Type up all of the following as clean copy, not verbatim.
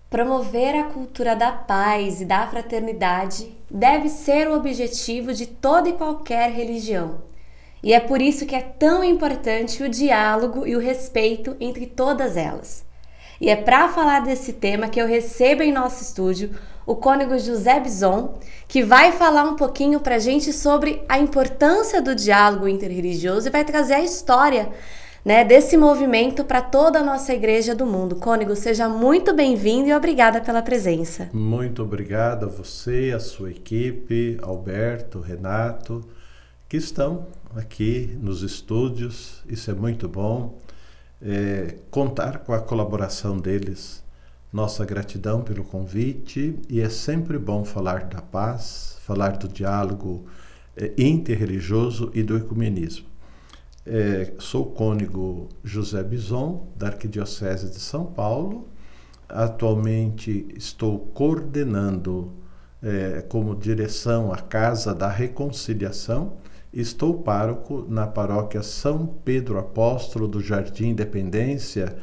Promover a cultura da paz e da fraternidade deve ser o objetivo de toda e qualquer religião. E é por isso que é tão importante o diálogo e o respeito entre todas elas. E é para falar desse tema que eu recebo em nosso estúdio o cônego José Bison, que vai falar um pouquinho para a gente sobre a importância do diálogo interreligioso e vai trazer a história, desse movimento para toda a nossa igreja do mundo. Cônego, seja muito bem-vindo e obrigada pela presença. Muito obrigado a você, a sua equipe, Alberto, Renato, que estão aqui nos estúdios. Isso é muito bom. Contar com a colaboração deles. Nossa gratidão pelo convite, e é sempre bom falar da paz, falar do diálogo interreligioso e do ecumenismo. Sou o cônego José Bison, da Arquidiocese de São Paulo. Atualmente estou coordenando como direção a Casa da Reconciliação. Estou pároco na paróquia São Pedro Apóstolo do Jardim Independência,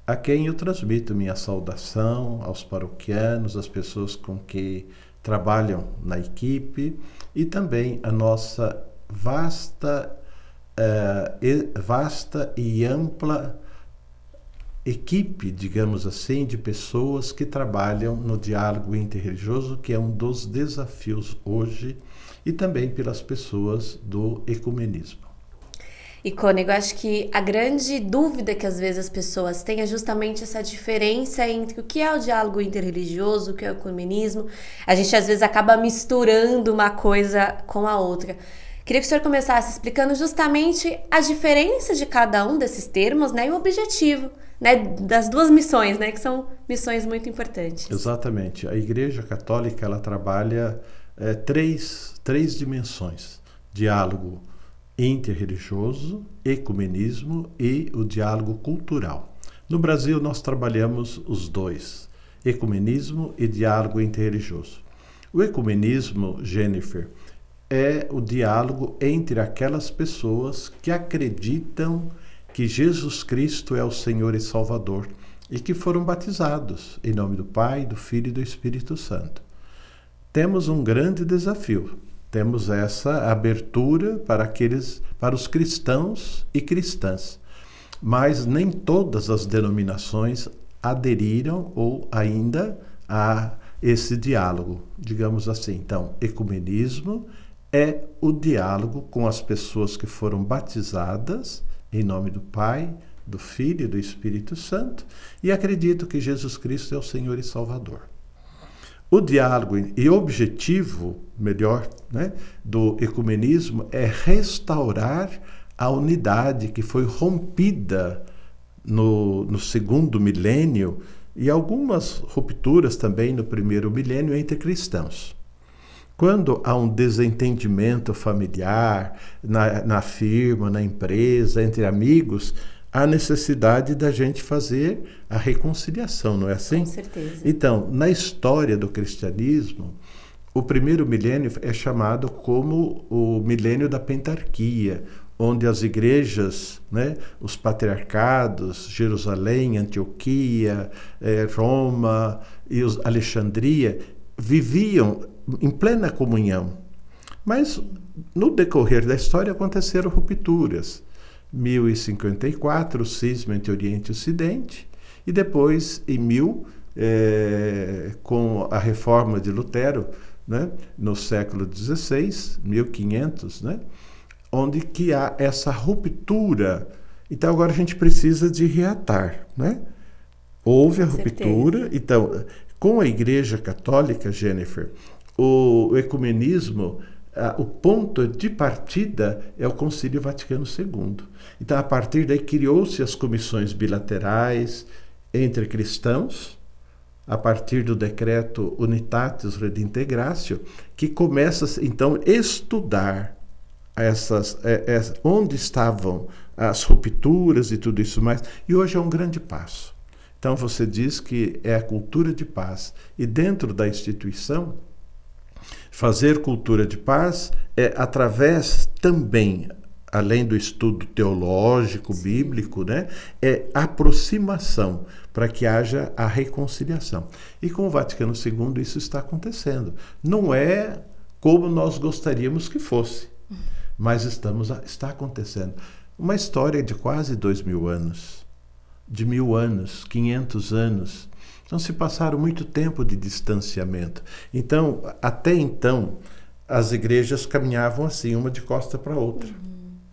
a quem eu transmito minha saudação aos paroquianos, às pessoas com que trabalham na equipe, e também a nossa vasta e ampla equipe, digamos assim, de pessoas que trabalham no diálogo interreligioso, que é um dos desafios hoje, e também pelas pessoas do ecumenismo. E, cônego, acho que a grande dúvida que às vezes as pessoas têm é justamente essa diferença entre o que é o diálogo interreligioso, o que é o ecumenismo. A gente às vezes acaba misturando uma coisa com a outra. Queria que o senhor começasse explicando justamente a diferença de cada um desses termos, e o objetivo, das duas missões, que são missões muito importantes. Exatamente. A Igreja Católica, ela trabalha três dimensões: diálogo interreligioso, ecumenismo e o diálogo cultural. No Brasil, nós trabalhamos os dois, ecumenismo e diálogo interreligioso. O ecumenismo, Jennifer, é o diálogo entre aquelas pessoas que acreditam que Jesus Cristo é o Senhor e Salvador e que foram batizados em nome do Pai, do Filho e do Espírito Santo. Temos um grande desafio. Temos essa abertura para os cristãos e cristãs, mas nem todas as denominações aderiram ou ainda a esse diálogo, digamos assim. Então, ecumenismo é o diálogo com as pessoas que foram batizadas em nome do Pai, do Filho e do Espírito Santo e acreditam que Jesus Cristo é o Senhor e Salvador. O diálogo e objetivo, do ecumenismo é restaurar a unidade que foi rompida no segundo milênio e algumas rupturas também no primeiro milênio entre cristãos. Quando há um desentendimento familiar, na firma, na empresa, entre amigos, há necessidade da gente fazer a reconciliação, não é assim? Com certeza. Então, na história do cristianismo, o primeiro milênio é chamado como o milênio da pentarquia, onde as igrejas, os patriarcados, Jerusalém, Antioquia, Roma e Alexandria, viviam em plena comunhão. Mas, no decorrer da história, aconteceram rupturas. 1054, o cisma entre Oriente e Ocidente, e depois, em 1000, com a reforma de Lutero, no século XVI, 1500, onde que há essa ruptura. Então, agora a gente precisa de reatar. Houve a ruptura. Então, com a Igreja Católica, Jennifer, o ecumenismo, o ponto de partida é o Concílio Vaticano II. Então, a partir daí, criou-se as comissões bilaterais entre cristãos, a partir do decreto Unitatis Redintegratio, que começa, então, a estudar onde estavam as rupturas e tudo isso mais, e hoje é um grande passo. Então, você diz que é a cultura de paz, e dentro da instituição, fazer cultura de paz é através também além do estudo teológico, bíblico, né, é aproximação, para que haja a reconciliação. E com o Vaticano II isso está acontecendo. Não é como nós gostaríamos que fosse, mas está acontecendo. Uma história de quase 2000 anos, de 1000 anos, 500 anos. Então se passaram muito tempo de distanciamento. Então, até então, as igrejas caminhavam assim, uma de costa para a outra.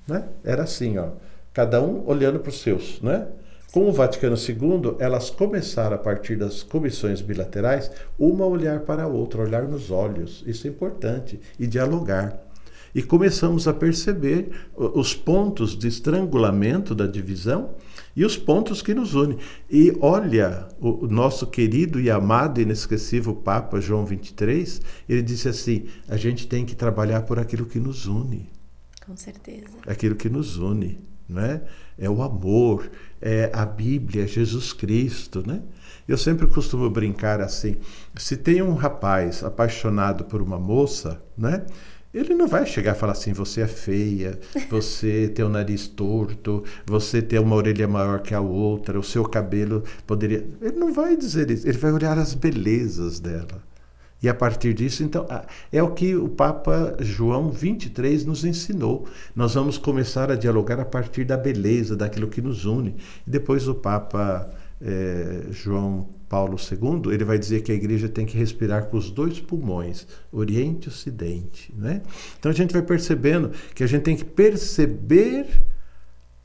Né? Era assim, ó, cada um olhando para os seus. Né? Com o Vaticano II, elas começaram, a partir das comissões bilaterais, uma a olhar para a outra, olhar nos olhos. Isso é importante. E dialogar. E começamos a perceber os pontos de estrangulamento da divisão e os pontos que nos unem. E olha, o nosso querido e amado e inesquecível Papa João XXIII, ele disse assim, a gente tem que trabalhar por aquilo que nos une. Com certeza. Aquilo que nos une, né? É o amor, é a Bíblia, é Jesus Cristo, né? Eu sempre costumo brincar assim, se tem um rapaz apaixonado por uma moça, né? Ele não vai chegar e falar assim, você é feia, você tem o nariz torto, você tem uma orelha maior que a outra, o seu cabelo poderia... Ele não vai dizer isso, ele vai olhar as belezas dela. E a partir disso, então, é o que o Papa João XXIII nos ensinou. Nós vamos começar a dialogar a partir da beleza, daquilo que nos une. E depois o Papa João Paulo II, ele vai dizer que a igreja tem que respirar com os dois pulmões, Oriente e Ocidente. Né? Então a gente vai percebendo que a gente tem que perceber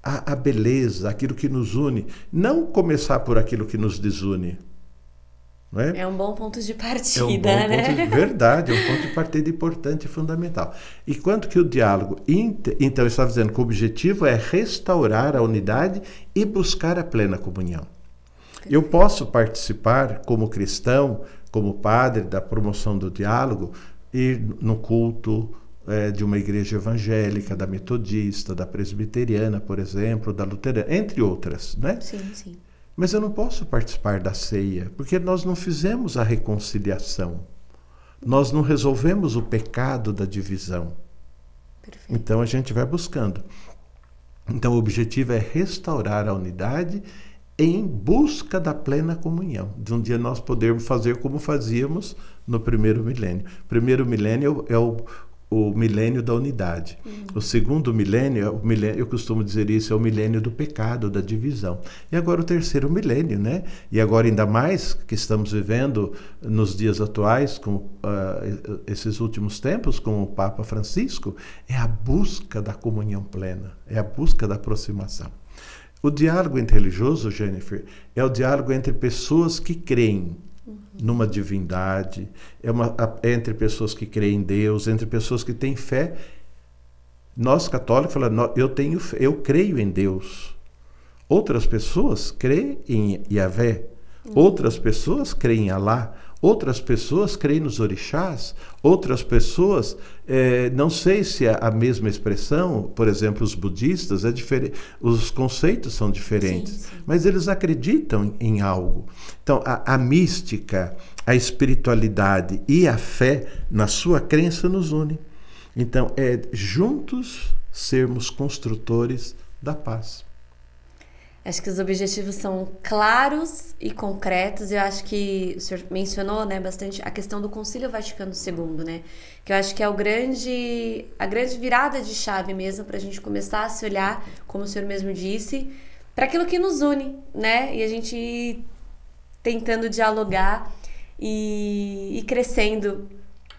a beleza, aquilo que nos une, não começar por aquilo que nos desune. Não é? É um bom ponto de partida, é um bom né? Ponto de, verdade, é um ponto de partida importante e fundamental. E quanto que o diálogo, então eu estava dizendo que o objetivo é restaurar a unidade e buscar a plena comunhão. Eu posso participar como cristão, como padre da promoção do diálogo, ir no culto de uma igreja evangélica, da metodista, da presbiteriana, por exemplo, da luterana, entre outras, né? Sim, sim. Mas eu não posso participar da ceia, porque nós não fizemos a reconciliação. Nós não resolvemos o pecado da divisão. Perfeito. Então a gente vai buscando. Então o objetivo é restaurar a unidade em busca da plena comunhão. De um dia nós podermos fazer como fazíamos no primeiro milênio. O primeiro milênio é o milênio da unidade. O segundo milênio, eu costumo dizer isso, é o milênio do pecado, da divisão. E agora o terceiro milênio, né? E agora ainda mais que estamos vivendo nos dias atuais, com esses últimos tempos, com o Papa Francisco, é a busca da comunhão plena, é a busca da aproximação. O diálogo interreligioso, Jennifer, é o diálogo entre pessoas que creem numa divindade, é entre pessoas que creem em Deus, entre pessoas que têm fé. Nós católicos falamos, eu creio em Deus. Outras pessoas creem em Yahvé, outras pessoas creem em Alá, outras pessoas creem nos orixás, outras pessoas, não sei se é a mesma expressão, por exemplo, os budistas, é diferente, os conceitos são diferentes, sim. Mas eles acreditam em algo. Então, a mística, a espiritualidade e a fé na sua crença nos unem. Então, juntos sermos construtores da paz. Acho que os objetivos são claros e concretos. Eu acho que o senhor mencionou, né, bastante a questão do Concílio Vaticano II, né? Que eu acho que é a grande virada de chave mesmo para a gente começar a se olhar, como o senhor mesmo disse, para aquilo que nos une, né? E a gente ir tentando dialogar e crescendo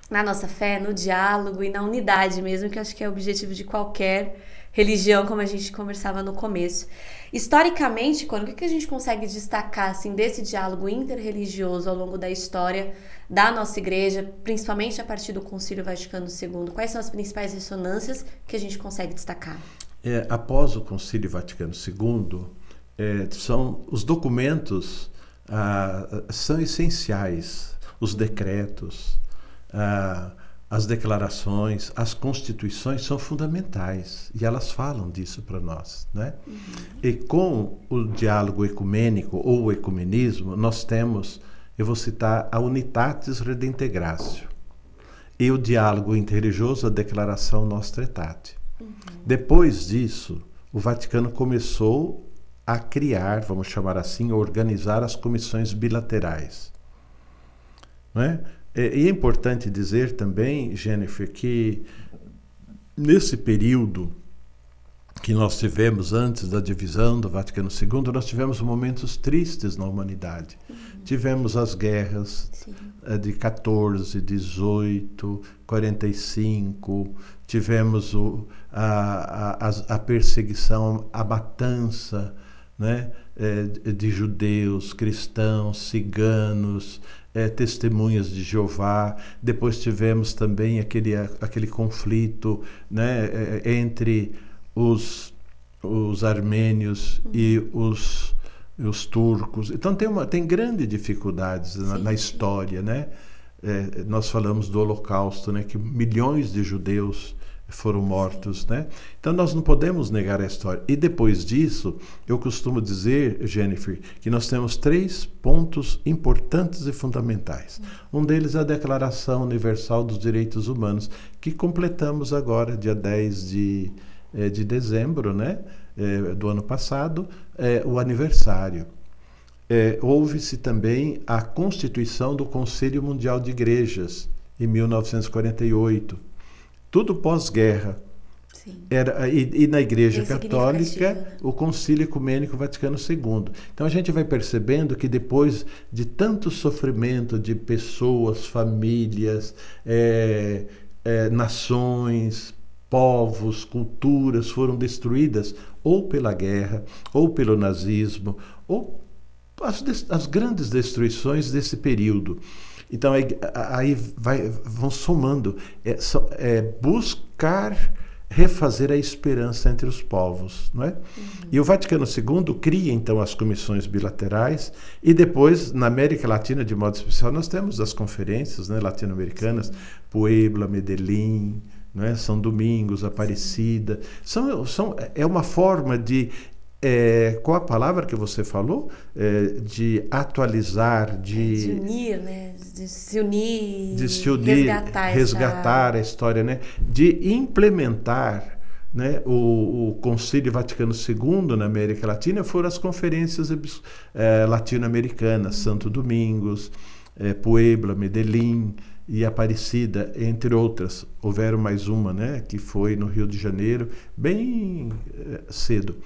na nossa fé, no diálogo e na unidade mesmo, que eu acho que é o objetivo de qualquer religião, como a gente conversava no começo. Historicamente, o que a gente consegue destacar assim, desse diálogo interreligioso ao longo da história da nossa igreja, principalmente a partir do Concílio Vaticano II? Quais são as principais ressonâncias que a gente consegue destacar? Após o Concílio Vaticano II, são os documentos são essenciais, os decretos, as declarações, as constituições são fundamentais e elas falam disso para nós, né? E com o diálogo ecumênico ou o ecumenismo, nós temos, eu vou citar a Unitatis Redemptio e o diálogo interreligioso, a Declaração Nostra Aetate. Depois disso, o Vaticano começou a criar, vamos chamar assim, organizar as comissões bilaterais. Não é? E é importante dizer também, Jennifer, que nesse período que nós tivemos antes da divisão do Vaticano II, nós tivemos momentos tristes na humanidade. Tivemos as guerras de 14, 18, 45, tivemos a perseguição, a matança, né, de judeus, cristãos, ciganos, testemunhas de Jeová. Depois tivemos também aquele conflito, né, entre os armênios e os turcos. Então tem grandes dificuldades na história, né? Nós falamos do Holocausto, né, que milhões de judeus foram mortos, né? Então nós não podemos negar a história. E depois disso, eu costumo dizer, Jennifer, que nós temos 3 pontos importantes e fundamentais. Um deles é a Declaração Universal dos Direitos Humanos, que completamos agora, dia 10 de dezembro, né, do ano passado, o aniversário. Houve-se também a Constituição do Conselho Mundial de Igrejas, em 1948. Tudo pós-guerra. E na Igreja Católica, o Concílio Ecumênico Vaticano II. Então a gente vai percebendo que depois de tanto sofrimento de pessoas, famílias, nações, povos, culturas foram destruídas ou pela guerra, ou pelo nazismo, ou as grandes destruições desse período. Então aí vão somando, buscar refazer a esperança entre os povos, não é? E o Vaticano II cria então as comissões bilaterais, e depois na América Latina, de modo especial, nós temos as conferências, né, latino-americanas, Puebla, Medellín, não é? São Domingos, Aparecida. É uma forma de... qual a palavra que você falou? De atualizar, de unir, né? De se unir, resgatar a história, né? De implementar, né? O Concílio Vaticano II na América Latina foram as conferências latino-americanas, Santo Domingos, Puebla, Medellín e Aparecida, entre outras. Houveram mais uma, né? Que foi no Rio de Janeiro, bem cedo.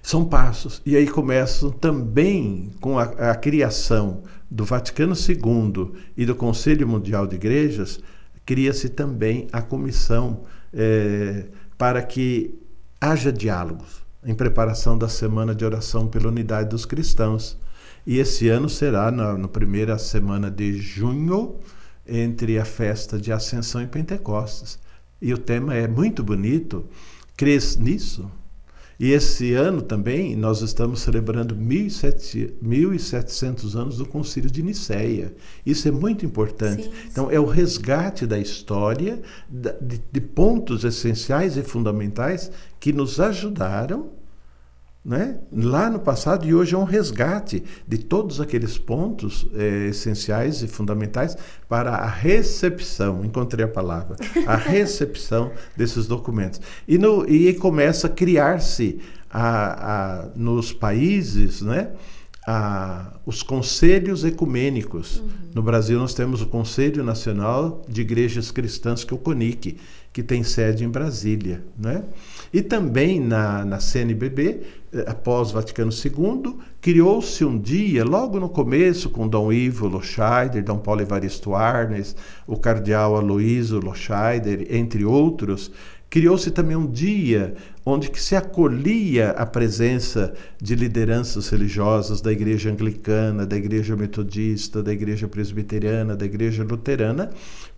São passos, e aí começam também com a criação do Vaticano II e do Conselho Mundial de Igrejas, cria-se também a comissão para que haja diálogos em preparação da Semana de Oração pela Unidade dos Cristãos. E esse ano será na primeira semana de junho, entre a festa de Ascensão e Pentecostes. E o tema é muito bonito, crês nisso? E esse ano também nós estamos celebrando 1700 anos do Concílio de Nicéia. Isso é muito importante. Sim. Então é o resgate da história, de pontos essenciais e fundamentais que nos ajudaram, né, lá no passado, e hoje é um resgate de todos aqueles pontos essenciais e fundamentais para a recepção, encontrei a palavra, a recepção desses documentos. E começa a criar-se nos países, né, os conselhos ecumênicos. No Brasil nós temos o Conselho Nacional de Igrejas Cristãs, que é o CONIC, que tem sede em Brasília, né? E também na CNBB, após Vaticano II, criou-se um dia, logo no começo, com Dom Ivo Loscheider, Dom Paulo Evaristo Arnes, o cardeal Aloísio Loscheider, entre outros, criou-se também um dia onde que se acolhia a presença de lideranças religiosas da Igreja Anglicana, da Igreja Metodista, da Igreja Presbiteriana, da Igreja Luterana,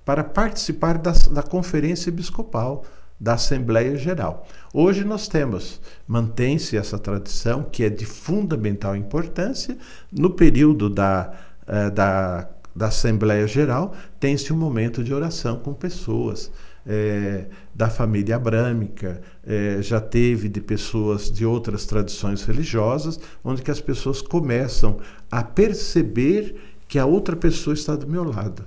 para participar da Conferência Episcopal, da Assembleia Geral. Hoje nós mantém-se essa tradição, que é de fundamental importância. No período da Assembleia Geral, tem-se um momento de oração com pessoas da família abrâmica, já teve de pessoas de outras tradições religiosas, onde que as pessoas começam a perceber que a outra pessoa está do meu lado.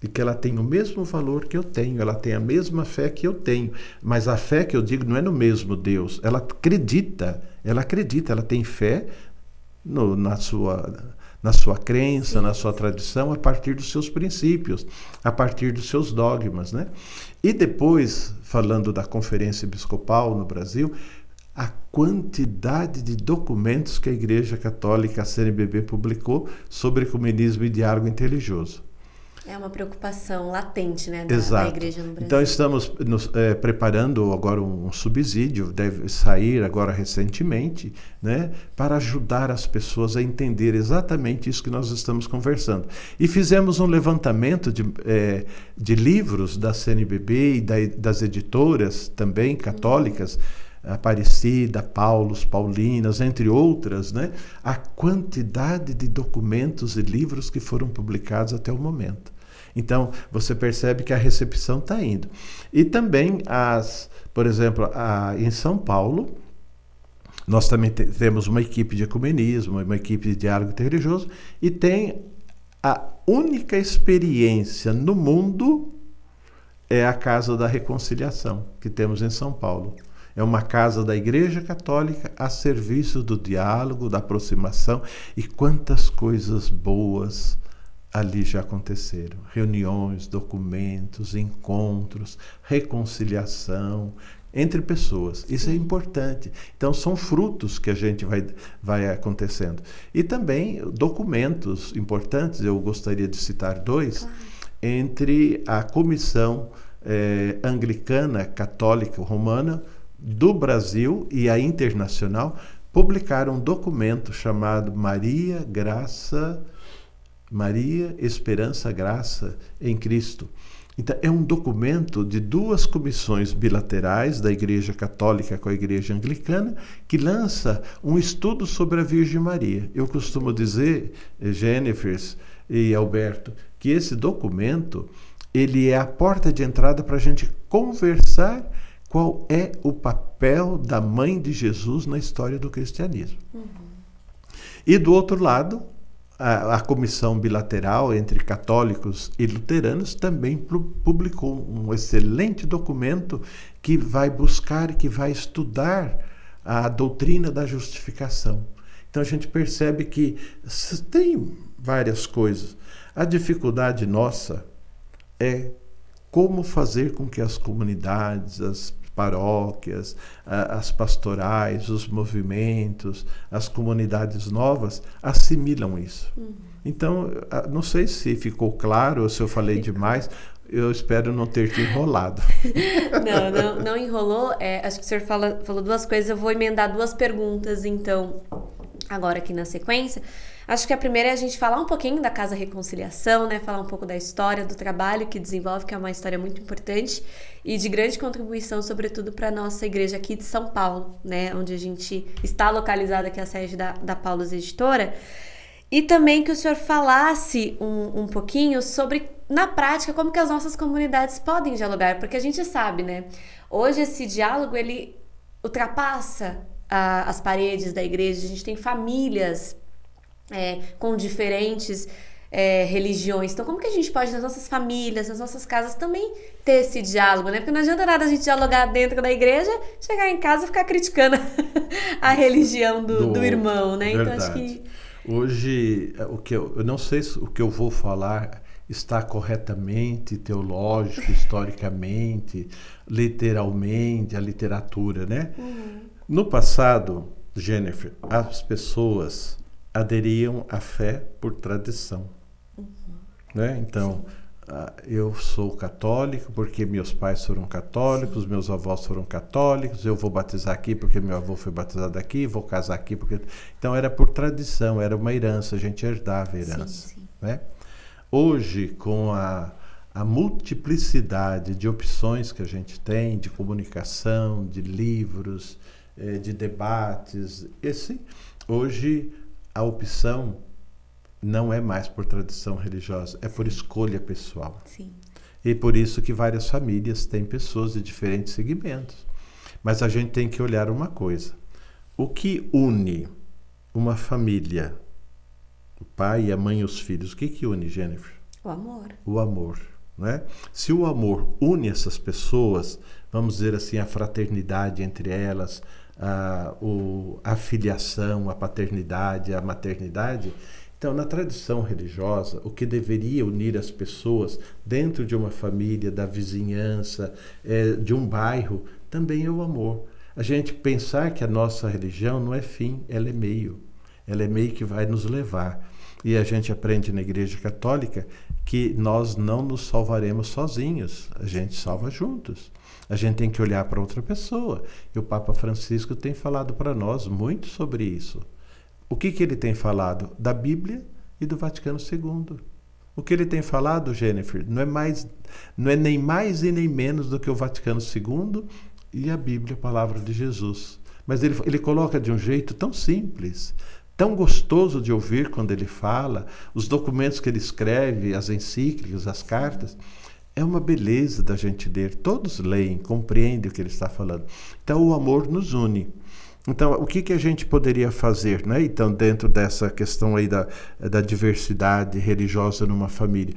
e que ela tem o mesmo valor que eu tenho, ela tem a mesma fé que eu tenho, mas a fé que eu digo não é no mesmo Deus, ela acredita, ela tem fé na sua crença, na sua tradição, a partir dos seus princípios, a partir dos seus dogmas, né? E depois, falando da Conferência Episcopal no Brasil, a quantidade de documentos que a Igreja Católica, a CNBB, publicou sobre ecumenismo e diálogo interreligioso. É uma preocupação latente, né, da Igreja no Brasil. Então estamos preparando agora um subsídio, deve sair agora recentemente, né, para ajudar as pessoas a entender exatamente isso que nós estamos conversando. E fizemos um levantamento de livros da CNBB e das editoras também católicas, Aparecida, Paulos, Paulinas, entre outras, né, a quantidade de documentos e livros que foram publicados até o momento. Então, você percebe que a recepção está indo. E também, por exemplo, em São Paulo, nós também temos uma equipe de ecumenismo, uma equipe de diálogo interreligioso, e tem a única experiência no mundo é a Casa da Reconciliação, que temos em São Paulo. É uma casa da Igreja Católica a serviço do diálogo, da aproximação, e quantas coisas boas ali já aconteceram. Reuniões, documentos, encontros, reconciliação entre pessoas. Isso é importante. Então, são frutos que a gente vai acontecendo. E também documentos importantes, eu gostaria de citar dois, entre a Comissão Anglicana Católica Romana do Brasil e a internacional, publicaram um documento chamado Maria, Esperança, Graça em Cristo. Então, é um documento de duas comissões bilaterais da Igreja Católica com a Igreja Anglicana, que lança um estudo sobre a Virgem Maria. Eu costumo dizer, Jennifer e Alberto, que esse documento ele é a porta de entrada para a gente conversar qual é o papel da Mãe de Jesus na história do cristianismo. E do outro lado, a comissão bilateral entre católicos e luteranos também publicou um excelente documento que vai buscar e que vai estudar a doutrina da justificação. Então a gente percebe que tem várias coisas. A dificuldade nossa é como fazer com que as comunidades, as paróquias, as pastorais, os movimentos, as comunidades novas assimilam isso. Então, não sei se ficou claro ou se eu falei demais, eu espero não ter te enrolado. Não enrolou. Acho que o senhor falou duas coisas, eu vou emendar duas perguntas, então, agora aqui na sequência. Acho que a primeira é a gente falar um pouquinho da Casa Reconciliação, né? Falar um pouco da história, do trabalho que desenvolve, que é uma história muito importante e de grande contribuição, sobretudo para a nossa igreja aqui de São Paulo, né? Onde a gente está localizada aqui, a sede da Paulos Editora. E também que o senhor falasse um pouquinho sobre, na prática, como que as nossas comunidades podem dialogar, porque a gente sabe, né? Hoje esse diálogo, ele ultrapassa as paredes da igreja, a gente tem famílias com diferentes religiões. Então, como que a gente pode, nas nossas famílias, nas nossas casas, também ter esse diálogo, né? Porque não adianta nada a gente dialogar dentro da igreja, chegar em casa e ficar criticando a religião do irmão, né? Verdade. Então, acho que... Hoje, eu não sei se o que eu vou falar está corretamente, teológico, historicamente, literalmente, a literatura, né? No passado, Jennifer, as pessoas aderiam à fé por tradição, né? Então, eu sou católico porque meus pais foram católicos, meus avós foram católicos, eu vou batizar aqui porque meu avô foi batizado aqui, vou casar aqui porque... Então, era por tradição, era uma herança, a gente herdava a herança, né? Hoje, com a multiplicidade de opções que a gente tem, de comunicação, de livros, de debates, hoje a opção não é mais por tradição religiosa, é por escolha pessoal. Sim. E por isso que várias famílias têm pessoas de diferentes segmentos. Mas a gente tem que olhar uma coisa. O que une uma família, o pai, a mãe e os filhos, o que une, Jennifer? O amor. O amor. né? Se o amor une essas pessoas, vamos dizer assim, a fraternidade entre elas, a filiação, a paternidade, a maternidade. Então, na tradição religiosa, o que deveria unir as pessoas dentro de uma família, da vizinhança, de um bairro, também é o amor. A gente pensar que a nossa religião não é fim, ela é meio. Ela é meio que vai nos levar. E a gente aprende na Igreja Católica que nós não nos salvaremos sozinhos, a gente salva juntos. A gente tem que olhar para outra pessoa. E o Papa Francisco tem falado para nós muito sobre isso. O que ele tem falado? Da Bíblia e do Vaticano II. O que ele tem falado, Jennifer, não é nem mais e nem menos do que o Vaticano II e a Bíblia, a palavra de Jesus. Mas ele coloca de um jeito tão simples, tão gostoso de ouvir quando ele fala, os documentos que ele escreve, as encíclicas, as cartas. É uma beleza da gente ler. Todos leem, compreendem o que ele está falando. Então, o amor nos une. Então, o que a gente poderia fazer, né? Então, dentro dessa questão aí da diversidade religiosa numa família?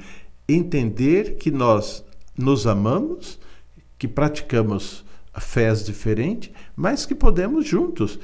Entender que nós nos amamos, que praticamos fés diferentes, mas que podemos juntos.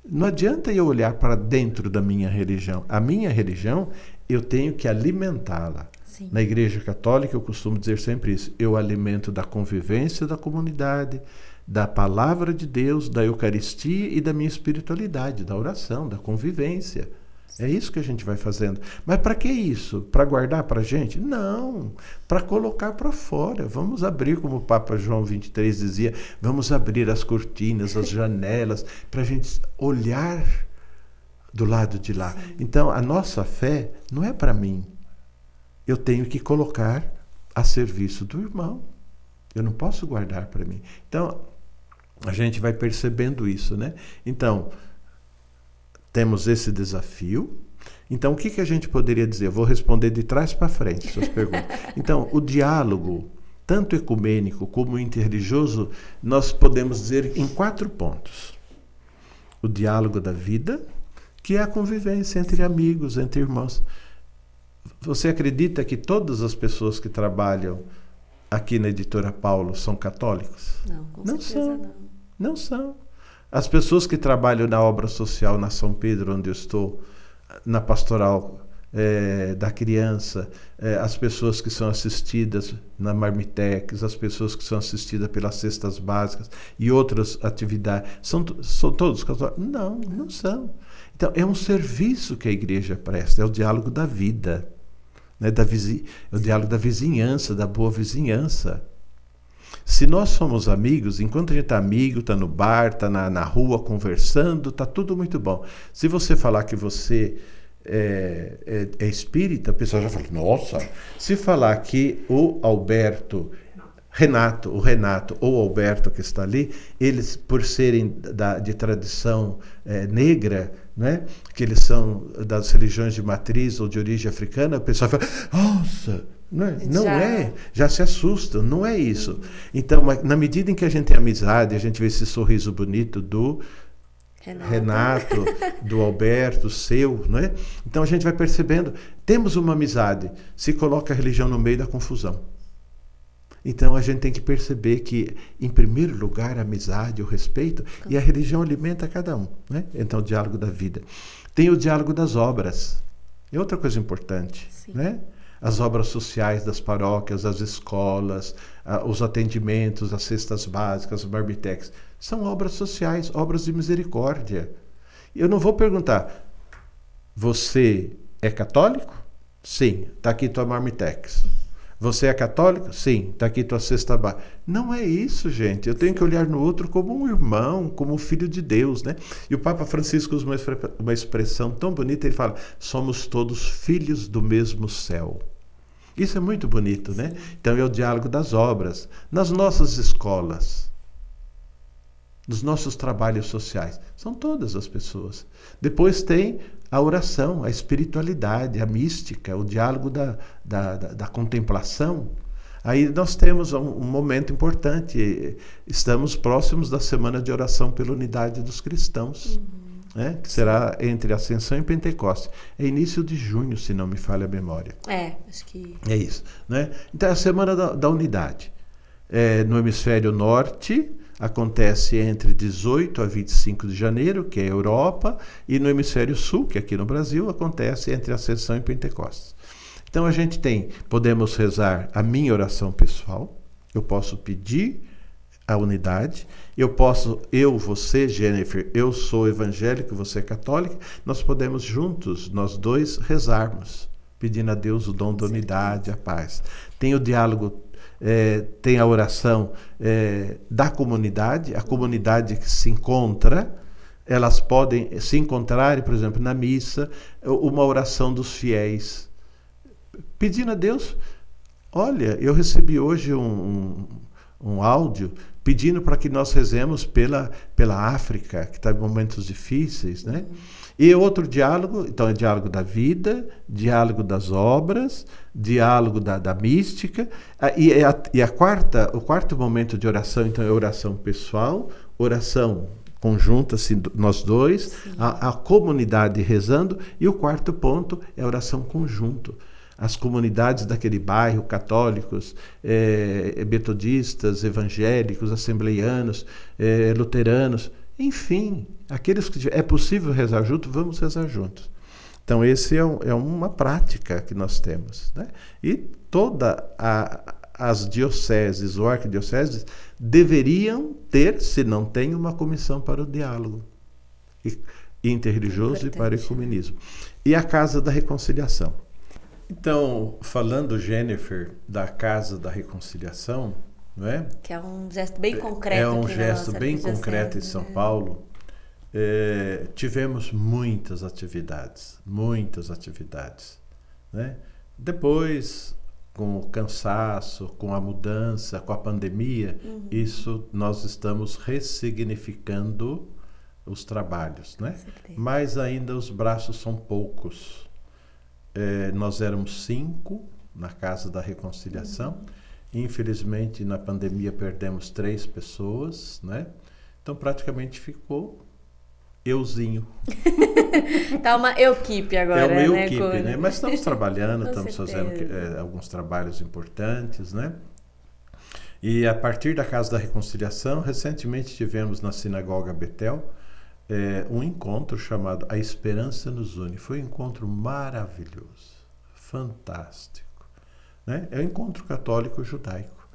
Não adianta eu olhar para dentro da minha religião. A minha religião, eu tenho que alimentá-la. Sim. Na Igreja Católica, eu costumo dizer sempre isso. Eu alimento da convivência da comunidade, da palavra de Deus, da Eucaristia e da minha espiritualidade, da oração, da convivência. Sim. É isso que a gente vai fazendo. Mas para que isso? Para guardar para a gente? Não, para colocar para fora. Vamos abrir, como o Papa João XXIII dizia, vamos abrir as cortinas, as janelas, para a gente olhar do lado de lá. Sim. Então, a nossa fé não é para mim. Eu tenho que colocar a serviço do irmão. Eu não posso guardar para mim. Então, a gente vai percebendo isso, né? Então, temos esse desafio. Então, o que a gente poderia dizer? Eu vou responder de trás para frente suas perguntas. Então, o diálogo, tanto ecumênico como interreligioso, nós podemos dizer em 4 pontos. O diálogo da vida, que é a convivência entre amigos, entre irmãos. Você acredita que todas as pessoas que trabalham aqui na Editora Paulo são católicos? Não, com certeza não. Não são. As pessoas que trabalham na obra social na São Pedro, onde eu estou, na pastoral da criança, as pessoas que são assistidas na Marmitex, as pessoas que são assistidas pelas cestas básicas e outras atividades, são todos católicos? Não, não são. Então, é um serviço que a igreja presta, é o diálogo da vida, né? É o diálogo da vizinhança, da boa vizinhança. Se nós somos amigos, enquanto a gente está amigo, está no bar, está na rua conversando, está tudo muito bom. Se você falar que você é espírita, a pessoa já fala, nossa. Se falar que o Renato ou Alberto que está ali, eles, por serem de tradição negra, né, que eles são das religiões de matriz ou de origem africana, a pessoa fala, nossa, já se assusta, não é isso. Então, na medida em que a gente tem amizade, a gente vê esse sorriso bonito do Renato, do Alberto, seu, né? Então a gente vai percebendo, temos uma amizade, se coloca a religião no meio da confusão. Então a gente tem que perceber que, em primeiro lugar, a amizade, o respeito, e a religião alimenta cada um, né? Então o diálogo da vida. Tem o diálogo das obras, é outra coisa importante, né? As obras sociais das paróquias, as escolas, os atendimentos, as cestas básicas, os Marmitex, são obras sociais, obras de misericórdia. Eu não vou perguntar, você é católico? Sim, está aqui tua Marmitex. Você é católico? Sim, está aqui tua cesta básica. Não é isso, gente. Eu tenho que olhar no outro como um irmão, como um filho de Deus, né? E o Papa Francisco usa uma expressão tão bonita, ele fala, somos todos filhos do mesmo céu. Isso é muito bonito, né? Então é o diálogo das obras, nas nossas escolas, nos nossos trabalhos sociais. São todas as pessoas. Depois tem a oração, a espiritualidade, a mística, o diálogo da contemplação. Aí nós temos um momento importante. Estamos próximos da Semana de Oração pela Unidade dos Cristãos. né? Que será entre Ascensão e Pentecostes. É início de junho, se não me falha a memória. Acho que... É isso, né? Então, é a Semana da Unidade. No hemisfério norte, acontece entre 18 a 25 de janeiro, que é a Europa, e no hemisfério sul, que é aqui no Brasil, acontece entre Ascensão e Pentecostes. Então, a gente podemos rezar a minha oração pessoal, eu posso pedir a unidade, você, Jennifer, eu sou evangélico, você é católica, nós podemos juntos, nós dois, rezarmos, pedindo a Deus o dom da unidade, a paz. Tem o diálogo, tem a oração da comunidade, a comunidade que se encontra, elas podem se encontrar, por exemplo, na missa, uma oração dos fiéis, pedindo a Deus. Olha, eu recebi hoje um áudio pedindo para que nós rezemos pela África, que está em momentos difíceis, né? E outro diálogo, então é diálogo da vida, diálogo das obras, diálogo da mística, o quarto momento de oração, então é oração pessoal, oração conjunta, assim, nós dois, a comunidade rezando, e o quarto ponto é a oração conjunto. As comunidades daquele bairro, católicos, metodistas, evangélicos, assembleianos, luteranos, enfim, aqueles que é possível rezar junto, vamos rezar juntos. Então, esse é uma prática que nós temos, né? E todas as dioceses ou arquidioceses deveriam ter, se não tem, uma comissão para o diálogo interreligioso e para o ecumenismo. E a Casa da Reconciliação. Então, falando, Jennifer, da Casa da Reconciliação, não é? Que é um gesto bem concreto. É um gesto bem concreto em São Paulo. Tivemos muitas atividades, né? Depois, com o cansaço, com a mudança, com a pandemia, isso nós estamos ressignificando os trabalhos, né? Mas ainda os braços são poucos. Nós éramos 5 na Casa da Reconciliação. Infelizmente, na pandemia, perdemos 3 pessoas, né? Então, praticamente ficou euzinho. Tá uma equipe agora, né? É uma né? equipe, né? Mas estamos trabalhando, estamos certeza. fazendo alguns trabalhos importantes, né? E a partir da Casa da Reconciliação, recentemente tivemos na Sinagoga Betel um encontro chamado A Esperança nos Une. Foi um encontro maravilhoso, fantástico, né? É um encontro católico-judaico.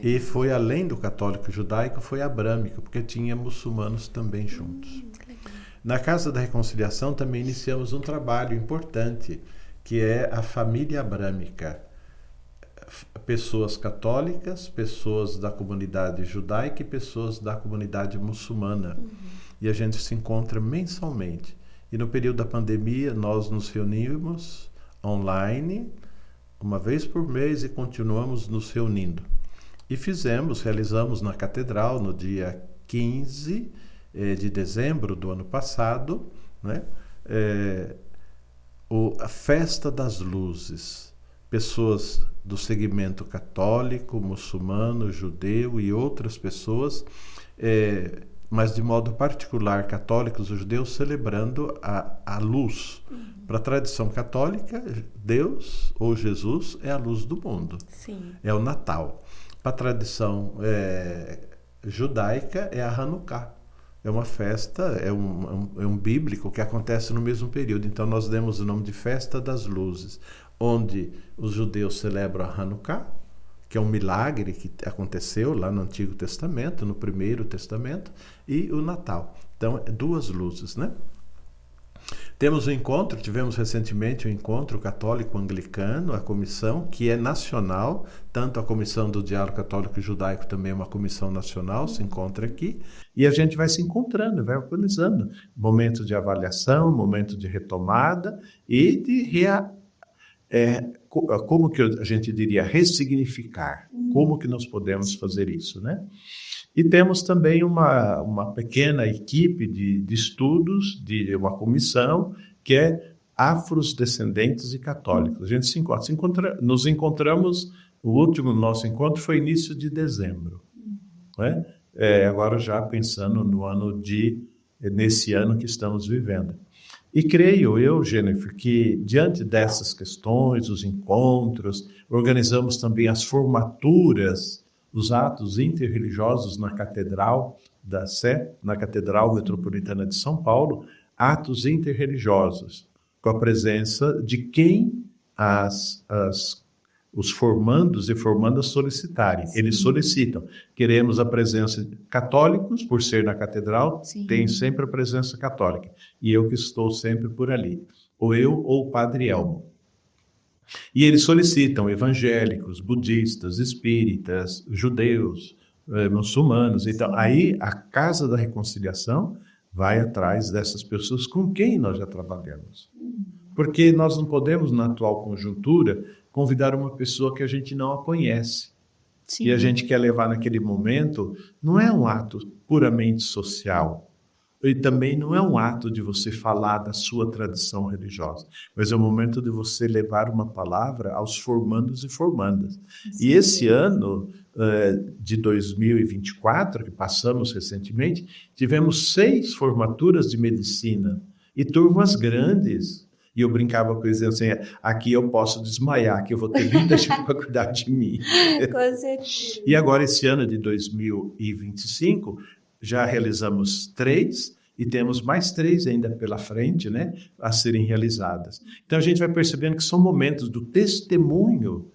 E foi além do católico-judaico, foi abrâmico, porque tinha muçulmanos também juntos. Na Casa da Reconciliação também iniciamos um trabalho importante, que é a família abrâmica. Pessoas católicas, pessoas da comunidade judaica e pessoas da comunidade muçulmana. E a gente se encontra mensalmente. E no período da pandemia, nós nos reunimos online, uma vez por mês, e continuamos nos reunindo. E realizamos na Catedral, no dia 15 de dezembro do ano passado, né? A Festa das Luzes. Pessoas do segmento católico, muçulmano, judeu e outras pessoas, mas de modo particular católicos e judeus, celebrando a luz. Para a tradição católica, Deus ou Jesus é a luz do mundo. Sim. É o Natal. Para a tradição judaica, é a Hanukkah. É uma festa, é um bíblico que acontece no mesmo período. Então, nós demos o nome de Festa das Luzes, onde os judeus celebram a Hanukkah, que é um milagre que aconteceu lá no Antigo Testamento, no Primeiro Testamento, e o Natal. Então, 2 luzes, né? Tivemos recentemente um encontro católico-anglicano, a comissão, que é nacional, tanto a Comissão do Diálogo Católico e Judaico também é uma comissão nacional, se encontra aqui, e a gente vai se encontrando, vai organizando momento de avaliação, momento de retomada e de como que a gente diria, ressignificar, como que nós podemos fazer isso, né? E temos também uma pequena equipe de estudos, de uma comissão, que é afrodescendentes e católicos. A gente nos encontramos, o último nosso encontro foi início de dezembro, né? Agora já pensando no ano de nesse ano que estamos vivendo. E creio eu, Jennifer, que diante dessas questões, os encontros, organizamos também as formaturas, os atos interreligiosos na Catedral da Sé, na Catedral Metropolitana de São Paulo, atos interreligiosos, com a presença de quem os formandos e formandas solicitarem. Sim. Eles solicitam. Queremos a presença de católicos, por ser na catedral, sim, tem sempre a presença católica. E eu que estou sempre por ali. Ou eu ou o Padre Elmo. E eles solicitam evangélicos, budistas, espíritas, judeus, muçulmanos. Então, aí a Casa da Reconciliação vai atrás dessas pessoas com quem nós já trabalhamos. Porque nós não podemos, na atual conjuntura, convidar uma pessoa que a gente não a conhece. Sim. E a gente quer levar naquele momento, não é um ato puramente social. E também não é um ato de você falar da sua tradição religiosa, mas é o momento de você levar uma palavra aos formandos e formandas. Sim. E esse ano de 2024, que passamos recentemente, tivemos 6 formaturas de medicina e turmas grandes. E eu brincava com eles assim, aqui eu posso desmaiar, que eu vou ter 30 gente para cuidar de mim. Com certeza. E agora, esse ano de 2025, já realizamos 3 e temos mais 3 ainda pela frente, né, a serem realizadas. Então, a gente vai percebendo que são momentos do testemunho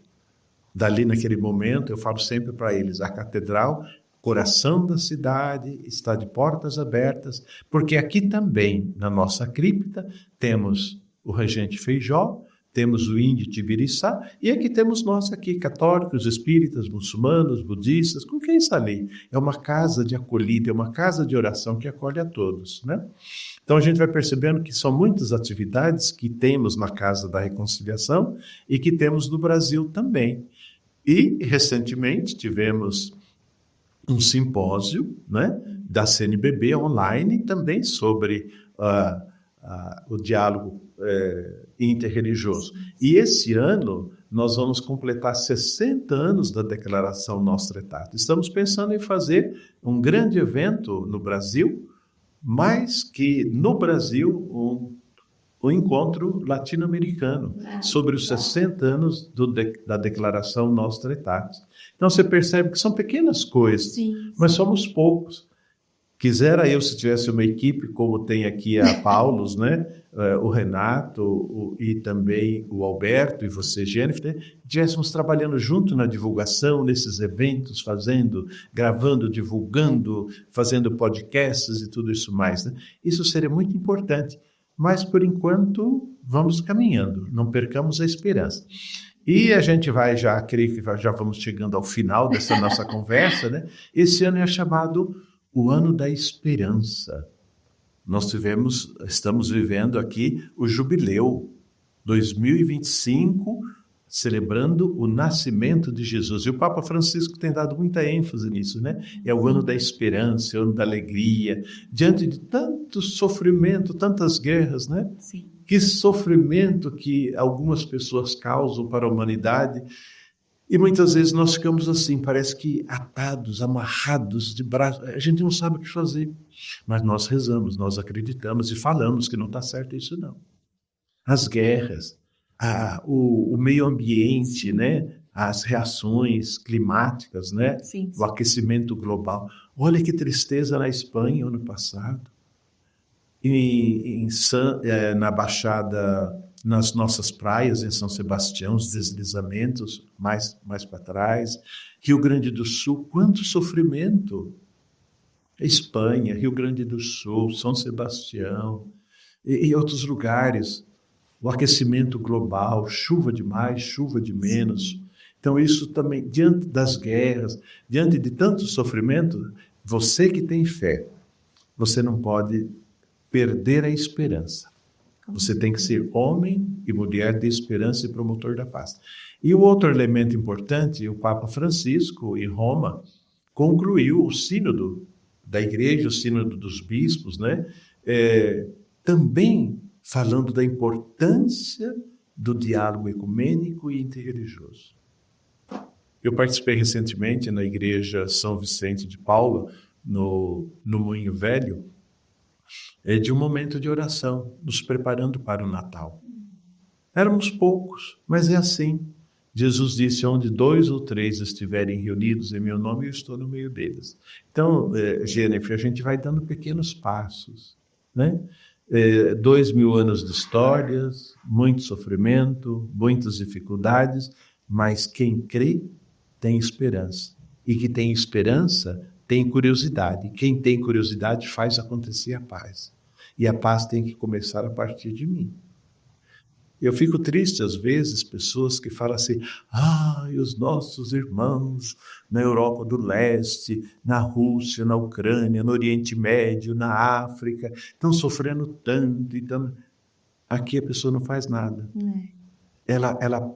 dali naquele momento. Eu falo sempre para eles, a catedral, coração da cidade, está de portas abertas, porque aqui também, na nossa cripta, temos o Regente Feijó, temos o Índio Tibiriçá, e aqui temos nós aqui, católicos, espíritas, muçulmanos, budistas, com quem está ali? É uma casa de acolhida, é uma casa de oração que acolhe a todos, né? Então a gente vai percebendo que são muitas atividades que temos na Casa da Reconciliação e que temos no Brasil também. E recentemente tivemos um simpósio, né, da CNBB online também sobre o diálogo interreligioso. E esse ano nós vamos completar 60 anos da Declaração Nostra Aetate. Estamos pensando em fazer um grande evento no Brasil, mais que no Brasil um encontro latino-americano sobre os 60 anos da Declaração Nostra Aetate. Então você percebe que são pequenas coisas, sim, mas somos poucos. Quisera eu, se tivesse uma equipe, como tem aqui a Paulos, né? O Renato e também o Alberto e você, Jennifer, né? Estivéssemos trabalhando junto na divulgação, nesses eventos, gravando, divulgando, fazendo podcasts e tudo isso mais, né? Isso seria muito importante. Mas, por enquanto, vamos caminhando, não percamos a esperança. E a gente vai creio que já vamos chegando ao final dessa nossa conversa, né? Esse ano é chamado o Ano da Esperança. Nós estamos vivendo aqui o jubileu 2025, celebrando o nascimento de Jesus. E o Papa Francisco tem dado muita ênfase nisso, né? É o ano da esperança, é o ano da alegria, diante de tanto sofrimento, tantas guerras, né? Sim. Que sofrimento que algumas pessoas causam para a humanidade. E muitas vezes nós ficamos assim, parece que atados, amarrados de braços. A gente não sabe o que fazer. Mas nós rezamos, nós acreditamos e falamos que não está certo isso não. As guerras, o meio ambiente, né? As reações climáticas, né? Sim. O aquecimento global. Olha que tristeza na Espanha ano passado. Na Baixada, nas nossas praias, em São Sebastião, os deslizamentos mais para trás. Rio Grande do Sul, quanto sofrimento. Espanha, Rio Grande do Sul, São Sebastião e outros lugares. O aquecimento global, chuva de mais, chuva de menos. Então isso também, diante das guerras, diante de tanto sofrimento, você que tem fé, você não pode perder a esperança. Você tem que ser homem e mulher de esperança e promotor da paz. E o outro elemento importante, o Papa Francisco, em Roma, concluiu o sínodo da igreja, o sínodo dos bispos, né? Também falando da importância do diálogo ecumênico e interreligioso. Eu participei recentemente na igreja São Vicente de Paulo, no Moinho Velho, de um momento de oração, nos preparando para o Natal. Éramos poucos, mas é assim. Jesus disse, onde 2 ou 3 estiverem reunidos em meu nome, eu estou no meio deles. Então, Jennifer, a gente vai dando pequenos passos, né? 2000 anos de histórias, muito sofrimento, muitas dificuldades, mas quem crê tem esperança. E que tem esperança tem curiosidade. Quem tem curiosidade faz acontecer a paz. E a paz tem que começar a partir de mim. Eu fico triste, às vezes, pessoas que falam assim, os nossos irmãos na Europa do Leste, na Rússia, na Ucrânia, no Oriente Médio, na África, estão sofrendo tanto e tanto. Aqui a pessoa não faz nada.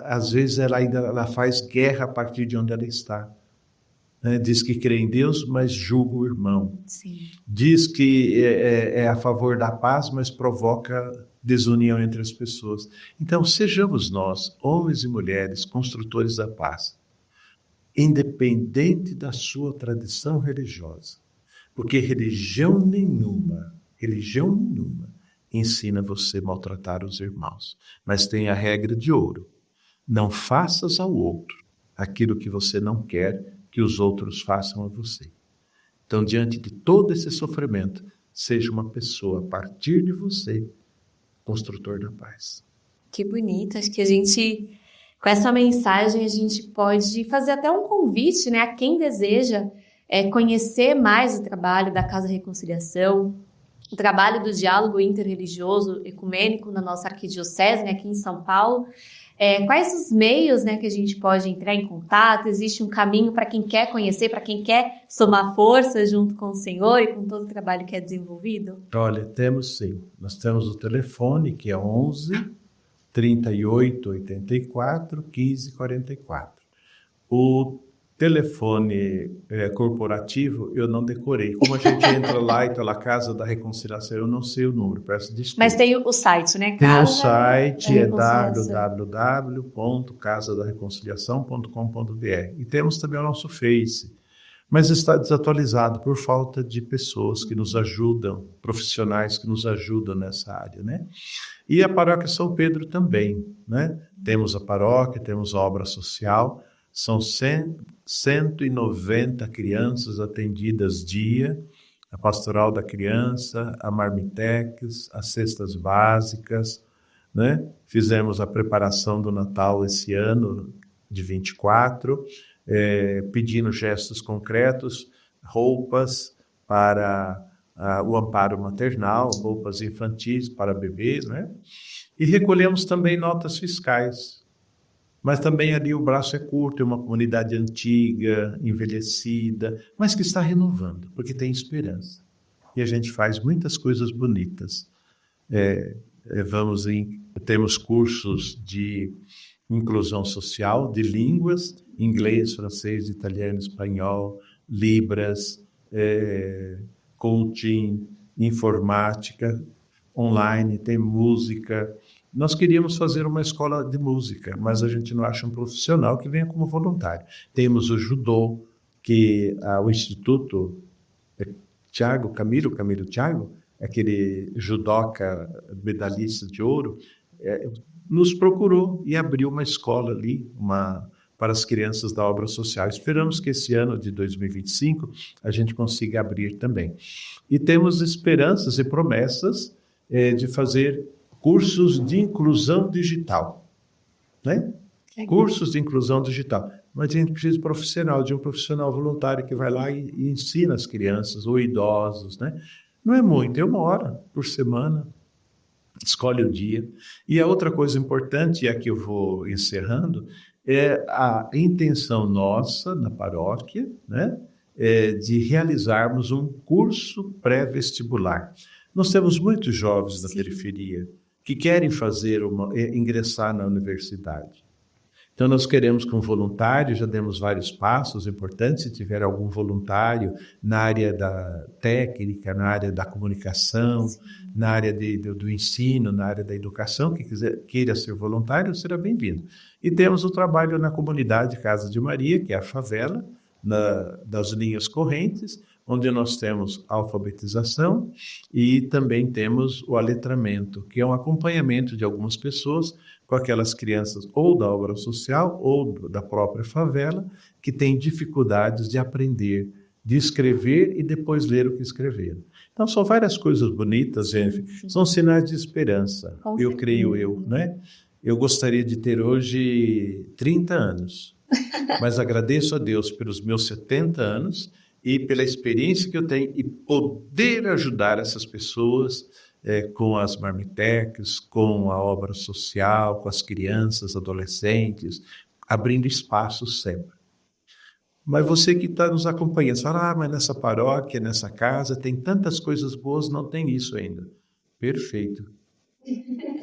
Às vezes, ela faz guerra a partir de onde ela está. Diz que crê em Deus, mas julga o irmão. Sim. Diz que é a favor da paz, mas provoca desunião entre as pessoas. Então, sejamos nós, homens e mulheres, construtores da paz, independente da sua tradição religiosa. Porque religião nenhuma ensina você a maltratar os irmãos. Mas tem a regra de ouro. Não faças ao outro aquilo que você não quer que os outros façam a você. Então, diante de todo esse sofrimento, seja uma pessoa, a partir de você, construtor da paz. Que bonito. Acho que a gente, com essa mensagem, a gente pode fazer até um convite, né, a quem deseja conhecer mais o trabalho da Casa Reconciliação, o trabalho do diálogo interreligioso ecumênico na nossa arquidiocese, né, aqui em São Paulo. Quais os meios, né, que a gente pode entrar em contato? Existe um caminho para quem quer conhecer, para quem quer somar força junto com o Senhor e com todo o trabalho que é desenvolvido? Olha, temos sim. Nós temos o telefone que é 11 38 84 15 44. O telefone corporativo eu não decorei. Como a gente entra lá e pela Casa da Reconciliação, eu não sei o número, peço desculpa. Mas tem o site, né? Tem o site, é www.casadareconciliação.com.br. E temos também o nosso Face, mas está desatualizado por falta de pessoas que nos ajudam, profissionais que nos ajudam nessa área, né? E a Paróquia São Pedro também, né? Temos a paróquia, temos a obra social. São 190 crianças atendidas dia, a pastoral da criança, a marmitex, as cestas básicas, né? Fizemos a preparação do Natal esse ano, de 24, pedindo gestos concretos, roupas para o amparo maternal, roupas infantis para bebês, né? E recolhemos também notas fiscais. Mas também ali o braço é curto, é uma comunidade antiga, envelhecida, mas que está renovando, porque tem esperança. E a gente faz muitas coisas bonitas. Temos cursos de inclusão social, de línguas, inglês, francês, italiano, espanhol, libras, coaching, informática, online, tem música. Nós queríamos fazer uma escola de música, mas a gente não acha um profissional que venha como voluntário. Temos o judô, que o Instituto Camilo Thiago, aquele judoca medalhista de ouro, nos procurou e abriu uma escola ali, para as crianças da obra social. Esperamos que esse ano de 2025 a gente consiga abrir também. E temos esperanças e promessas de fazer cursos de inclusão digital, né? Cursos de inclusão digital. Mas a gente precisa de um profissional voluntário que vai lá e ensina as crianças ou idosos, né? Não é muito, é 1 hora por semana, escolhe o dia. E a outra coisa importante, e aqui eu vou encerrando, é a intenção nossa na paróquia, né? De realizarmos um curso pré-vestibular. Nós temos muitos jovens da periferia que querem ingressar na universidade. Então, nós queremos que um voluntário, já demos vários passos importantes, se tiver algum voluntário na área da técnica, na área da comunicação, na área do ensino, na área da educação, que queira ser voluntário, será bem-vindo. E temos o trabalho na comunidade Casa de Maria, que é a favela, das linhas correntes, onde nós temos a alfabetização e também temos o aletramento, que é um acompanhamento de algumas pessoas com aquelas crianças ou da obra social ou da própria favela que têm dificuldades de aprender, de escrever e depois ler o que escreveram. Então, são várias coisas bonitas, Jennifer. São sinais de esperança, creio eu, né? Eu gostaria de ter hoje 30 anos, mas agradeço a Deus pelos meus 70 anos e pela experiência que eu tenho e poder ajudar essas pessoas com as marmitecas, com a obra social, com as crianças, adolescentes, abrindo espaço sempre. Mas você que está nos acompanhando, fala, mas nessa paróquia, nessa casa, tem tantas coisas boas, não tem isso ainda. Perfeito.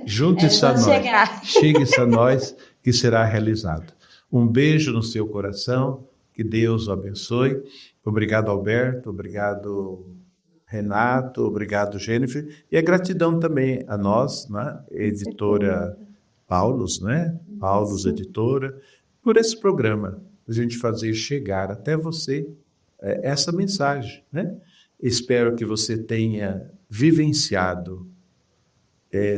Junte-se a nós, chegue-se a nós, que será realizado. Um beijo no seu coração, que Deus o abençoe. Obrigado, Alberto, obrigado, Renato, obrigado, Jennifer. E a gratidão também a nós, né? Editora Paulus, né? Paulus Editora, por esse programa. A gente fazer chegar até você essa mensagem, né? Espero que você tenha vivenciado,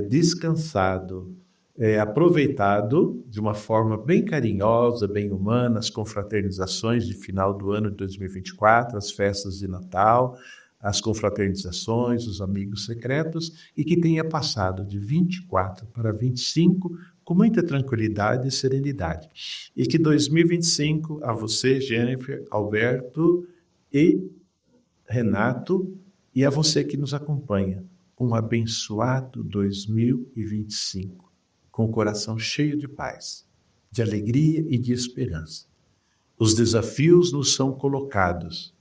descansado, aproveitado de uma forma bem carinhosa, bem humana, as confraternizações de final do ano de 2024, as festas de Natal, as confraternizações, os amigos secretos, e que tenha passado de 24 para 25 com muita tranquilidade e serenidade. E que 2025, a você, Jennifer, Alberto e Renato, e a você que nos acompanha, um abençoado 2025, com o coração cheio de paz, de alegria e de esperança. Os desafios nos são colocados,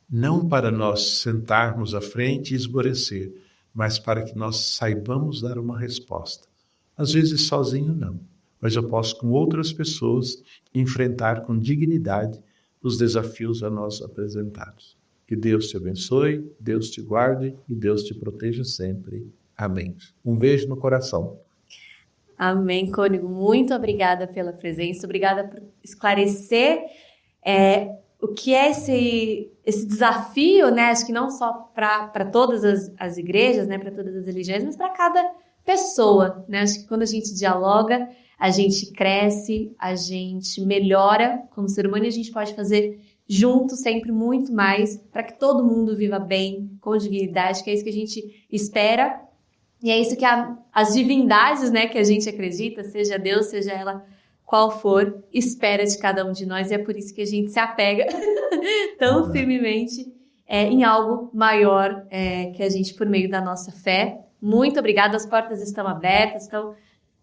não para nós sentarmos à frente e esmorecer, mas para que nós saibamos dar uma resposta. Às vezes sozinho não, mas eu posso com outras pessoas enfrentar com dignidade os desafios a nós apresentados. Que Deus te abençoe, Deus te guarde e Deus te proteja sempre. Amém. Um beijo no coração. Amém, Cônego. Muito obrigada pela presença, obrigada por esclarecer o que é esse desafio, né? Acho que não só para todas as igrejas, né? Para todas as religiões, mas para cada pessoa, né? Acho que quando a gente dialoga, a gente cresce, a gente melhora como ser humano e a gente pode fazer junto sempre muito mais para que todo mundo viva bem, com dignidade, que é isso que a gente espera e é isso que as divindades, né, que a gente acredita, seja Deus, seja ela qual for, espera de cada um de nós e é por isso que a gente se apega tão firmemente em algo maior que a gente, por meio da nossa fé. Muito obrigada, as portas estão abertas, então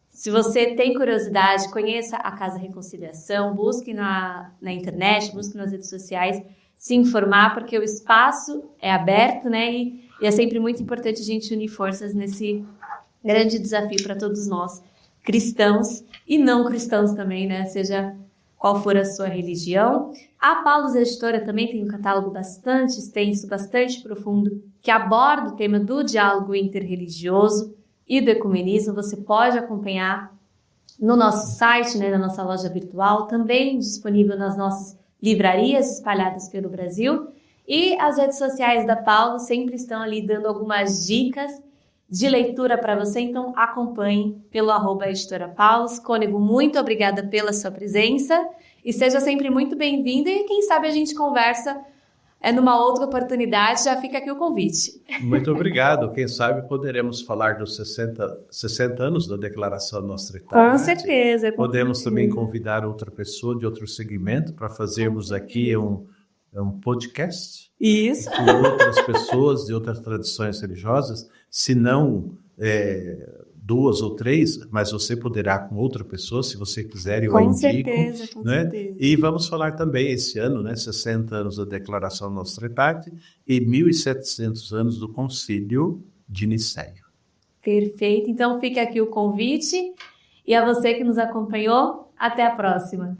se você tem curiosidade, conheça a Casa Reconciliação, busque na internet, busque nas redes sociais, se informar, porque o espaço é aberto, né? E é sempre muito importante a gente unir forças nesse grande desafio para todos nós, cristãos e não cristãos também, né? Seja qual for a sua religião. A Paulus Editora também tem um catálogo bastante extenso, bastante profundo, que aborda o tema do diálogo interreligioso e do ecumenismo. Você pode acompanhar no nosso site, né, na nossa loja virtual, também disponível nas nossas livrarias espalhadas pelo Brasil. E as redes sociais da Paulus sempre estão ali dando algumas dicas de leitura para você, então acompanhe pelo @editora Paulus. Cônego, muito obrigada pela sua presença e seja sempre muito bem-vindo e quem sabe a gente conversa numa outra oportunidade, já fica aqui o convite. Muito obrigado. Quem sabe poderemos falar dos 60 anos da Declaração Nostra Aetate. Com certeza. Podemos também convidar outra pessoa de outro segmento para fazermos aqui um podcast. Isso. Com outras pessoas de outras tradições religiosas, se não 2 ou 3, mas você poderá com outra pessoa, se você quiser, eu a indico. Com né? certeza. E vamos falar também esse ano, né, 60 anos da Declaração Nostra Aetate e 1.700 anos do Concílio de Nicéia. Perfeito. Então fica aqui o convite e a você que nos acompanhou, até a próxima.